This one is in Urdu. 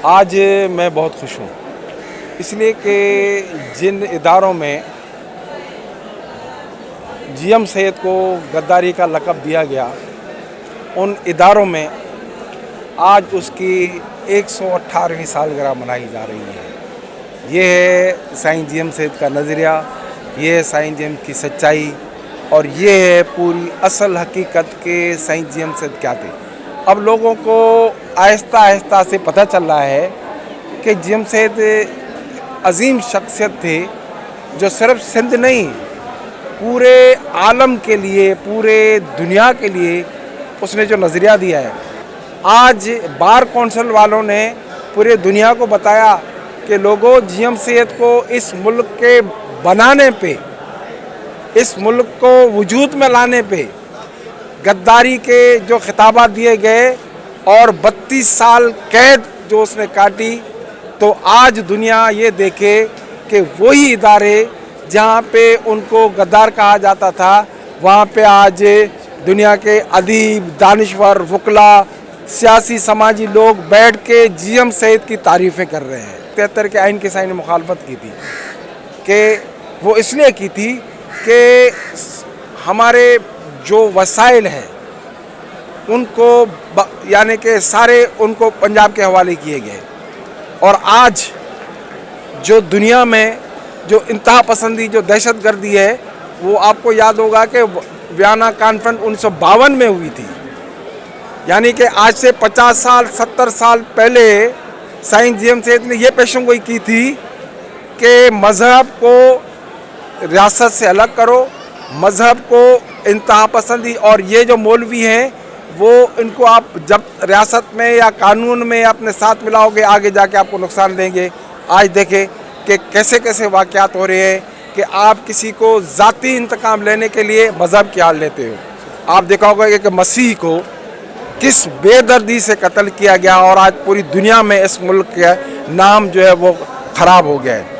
آج میں بہت خوش ہوں اس لیے کہ جن اداروں میں جی ایم سید کو غداری کا لقب دیا گیا ان اداروں میں آج اس کی 118ویں سالگرہ منائی جا رہی ہے۔ یہ ہے سائیں جی ایم سید کا نظریہ، یہ ہے سائیں جی ایم کی سچائی، اور یہ ہے پوری اصل حقیقت کے سائیں جی ایم سید کیا تھے۔ اب لوگوں کو آہستہ آہستہ سے پتہ چل رہا ہے کہ جی ایم سید عظیم شخصیت تھے جو صرف سندھ نہیں پورے عالم کے لیے، پورے دنیا کے لیے اس نے جو نظریہ دیا ہے۔ آج بار کونسل والوں نے پورے دنیا کو بتایا کہ لوگوں، جی ایم سید کو اس ملک کے بنانے پہ، اس ملک کو وجود میں لانے پہ غداری کے جو خطابات دیے گئے اور 32 سال قید جو اس نے کاٹی، تو آج دنیا یہ دیکھے کہ وہی ادارے جہاں پہ ان کو غدار کہا جاتا تھا، وہاں پہ آج دنیا کے ادیب، دانشور، وکلا، سیاسی سماجی لوگ بیٹھ کے جی ایم سید کی تعریفیں کر رہے ہیں۔ 73 کے آئین کے سائن نے مخالفت کی تھی کہ وہ اس لیے کی تھی کہ ہمارے جو وسائل ہیں ان کو یعنی کہ سارے ان کو پنجاب کے حوالے کیے گئے، اور آج جو دنیا میں جو انتہا پسندی، جو دہشت گردی ہے، وہ آپ کو یاد ہوگا کہ ویانا کانفرنس 1952 میں ہوئی تھی، یعنی کہ آج سے 50 سال 70 سال پہلے سائیں جی ایم سید نے یہ پیشن گوئی کی تھی کہ مذہب کو ریاست سے الگ کرو، مذہب کو انتہا پسندی، اور یہ جو مولوی ہیں وہ ان کو آپ جب ریاست میں یا قانون میں اپنے ساتھ ملاؤ گے آگے جا کے آپ کو نقصان دیں گے۔ آج دیکھیں کہ کیسے کیسے واقعات ہو رہے ہیں کہ آپ کسی کو ذاتی انتقام لینے کے لیے مذہب کی آڑ لیتے ہو۔ آپ دیکھا ہوگا کہ مسیح کو کس بے دردی سے قتل کیا گیا، اور آج پوری دنیا میں اس ملک کا نام جو ہے وہ خراب ہو گیا ہے۔